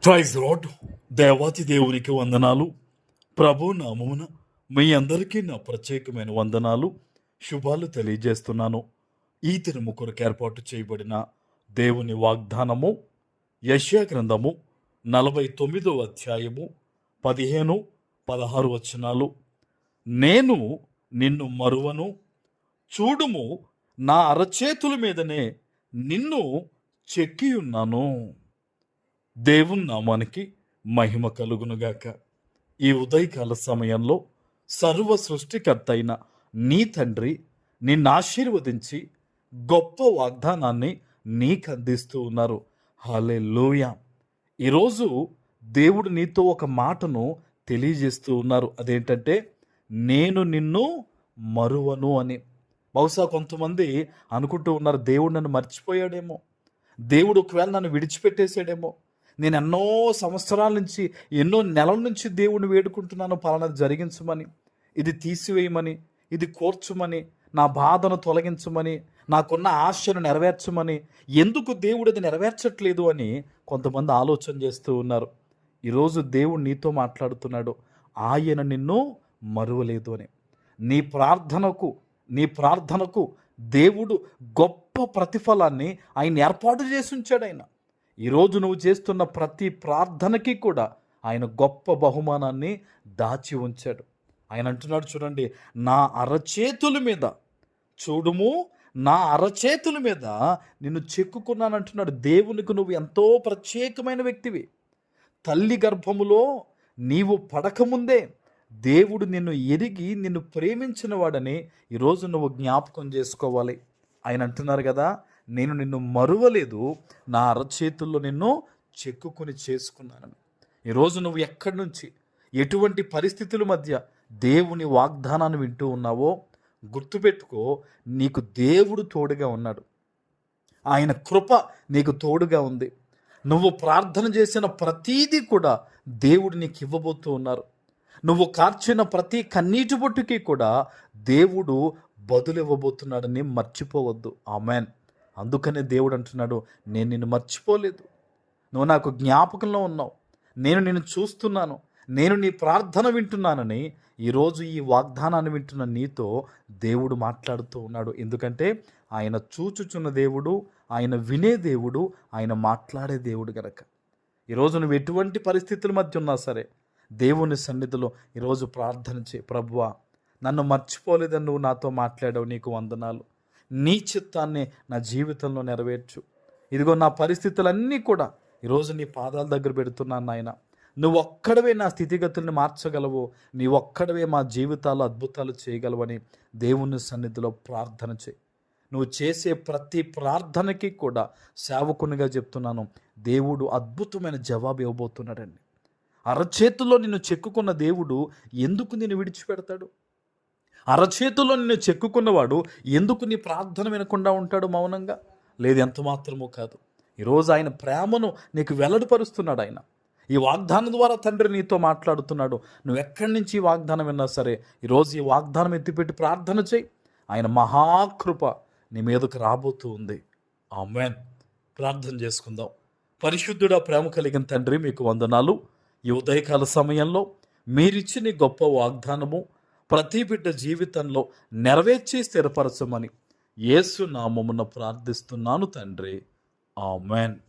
Praise lord. దేవాతి దేవునికి వందనాలు. ప్రభు నామమున మీ అందరికీ నా ప్రత్యేకమైన వందనాలు, శుభాలు తెలియజేస్తున్నాను. ఈ దినము కొరకు ఏర్పాటు చేయబడిన దేవుని వాగ్దానము యెషయా గ్రంథము 49వ అధ్యాయము 15, 16 వచనాలు. నేను నిన్ను మరువను, చూడుము నా అరచేతుల మీదనే నిన్ను చెక్కియున్నాను. దేవుని నామానికి మహిమ కలుగునుగాక. ఈ ఉదయకాల సమయంలో సర్వ సృష్టికర్త అయిన నీ తండ్రి నిన్ను ఆశీర్వదించి గొప్ప వాగ్దానాన్ని నీకు అందిస్తూ ఉన్నారు. హల్లెలూయా. ఈరోజు దేవుడు నీతో ఒక మాటను తెలియజేస్తూ ఉన్నారు. అదేంటంటే, నేను నిన్ను మరువను అని. బహుశా కొంతమంది అనుకుంటూ ఉన్నారు, దేవుడు నన్ను మర్చిపోయాడేమో, దేవుడు ఒకవేళ నన్ను విడిచిపెట్టేసాడేమో. నేను ఎన్నో సంవత్సరాల నుంచి, ఎన్నో నెలల నుంచి దేవుణ్ణి వేడుకుంటున్నాను, పలానాది జరిగించమని, ఇది తీసివేయమని, ఇది కోర్చమని, నా బాధను తొలగించమని, నాకున్న ఆశను నెరవేర్చమని. ఎందుకు దేవుడు అది నెరవేర్చట్లేదు అని కొంతమంది ఆలోచన చేస్తూ ఉన్నారు. ఈరోజు దేవుడు నీతో మాట్లాడుతున్నాడు, ఆయన నిన్ను మరువలేదు అని. నీ ప్రార్థనకు దేవుడు గొప్ప ప్రతిఫలాన్ని ఆయన ఏర్పాటు చేసి ఉంచాడు. ఆయన ఈరోజు నువ్వు చేస్తున్న ప్రతి ప్రార్థనకి కూడా ఆయన గొప్ప బహుమానాన్ని దాచి ఉంచాడు. ఆయన అంటున్నాడు, చూడండి, నా అరచేతుల మీద, చూడుము నా అరచేతుల మీద నిన్ను చెక్కుకున్నాను అంటున్నాడు. దేవునికి నువ్వు ఎంతో ప్రత్యేకమైన వ్యక్తివి. తల్లి గర్భములో నీవు పడకముందే దేవుడు నిన్ను ఎరిగి నిన్ను ప్రేమించిన వాడని ఈరోజు నువ్వు జ్ఞాపకం చేసుకోవాలి. ఆయన అంటున్నారు కదా, నేను నిన్ను మరువలేదు, నా అరచేతుల్లో నిన్ను చెక్కుకొని చేసుకున్నానని. ఈరోజు నువ్వు ఎక్కడి నుంచి, ఎటువంటి పరిస్థితుల మధ్య దేవుని వాగ్దానాన్ని వింటూ ఉన్నావో గుర్తుపెట్టుకో, నీకు దేవుడు తోడుగా ఉన్నాడు. ఆయన కృప నీకు తోడుగా ఉంది. నువ్వు ప్రార్థన చేసిన ప్రతీదీ కూడా దేవుడు నీకు ఇవ్వబోతూ ఉన్నారు. నువ్వు కార్చిన ప్రతి కన్నీటి బొట్టుకి కూడా దేవుడు బదులు ఇవ్వబోతున్నాడని మర్చిపోవద్దు. ఆమెన్. అందుకనే దేవుడు అంటున్నాడు, నేను నిన్ను మర్చిపోలేదు, నువ్వు నాకు జ్ఞాపకంలో ఉన్నావు, నేను నిన్ను చూస్తున్నాను, నేను నీ ప్రార్థన వింటున్నానని ఈరోజు ఈ వాగ్దానాన్ని వింటున్న నీతో దేవుడు మాట్లాడుతూ ఉన్నాడు. ఎందుకంటే ఆయన చూచుచున్న దేవుడు, ఆయన వినే దేవుడు, ఆయన మాట్లాడే దేవుడు గనక. ఈరోజు నువ్వు ఎటువంటి పరిస్థితుల మధ్య ఉన్నా సరే దేవుని సన్నిధిలో ఈరోజు ప్రార్థన చేయి. ప్రభువా, నన్ను మర్చిపోలేదని నువ్వు నాతో మాట్లాడావు, నీకు వందనాలు. నీ చిత్తాన్ని నా జీవితంలో నెరవేర్చు. ఇదిగో నా పరిస్థితులన్నీ కూడా ఈరోజు నీ పాదాల దగ్గర పెడుతున్నాను నాయన. నువ్వు ఒక్కడవే నా స్థితిగతుల్ని మార్చగలవు, నీ ఒక్కడవే మా జీవితాల్లో అద్భుతాలు చేయగలవని దేవుని సన్నిధిలో ప్రార్థన చేయి. నువ్వు చేసే ప్రతి ప్రార్థనకి కూడా సేవకునిగా చెప్తున్నాను, దేవుడు అద్భుతమైన జవాబు ఇవ్వబోతున్నాడండి. అరచేతుల్లో నిన్ను చెక్కుకున్న దేవుడు ఎందుకు నిన్ను విడిచిపెడతాడు? అరచేతుల్లో నిన్ను చెక్కుకున్నవాడు ఎందుకు నీ ప్రార్థన వినకుండా ఉంటాడు మౌనంగా? లేదు, ఎంత మాత్రమూ కాదు. ఈరోజు ఆయన ప్రేమను నీకు వెల్లడిపరుస్తున్నాడు. ఆయన ఈ వాగ్దానం ద్వారా తండ్రి నీతో మాట్లాడుతున్నాడు. నువ్వు ఎక్కడి నుంచి ఈ వాగ్దానం విన్నా సరే ఈరోజు ఈ వాగ్దానం ఎత్తిపెట్టి ప్రార్థన చేయి. ఆయన మహాకృప నీ మీదకు రాబోతూ ఉంది. ఆమేన్. ప్రార్థన చేసుకుందాం. పరిశుద్ధుడా, ప్రేమ కలిగిన తండ్రి, మీకు వందనాలు. ఈ ఉదయకాల సమయంలో మీరిచ్చిన గొప్ప వాగ్దానము ప్రతి బిడ్డ జీవితంలో నెరవేర్చి స్థిరపరచమని యేసు నామమున ప్రార్థిస్తున్నాను తండ్రి. ఆమేన్.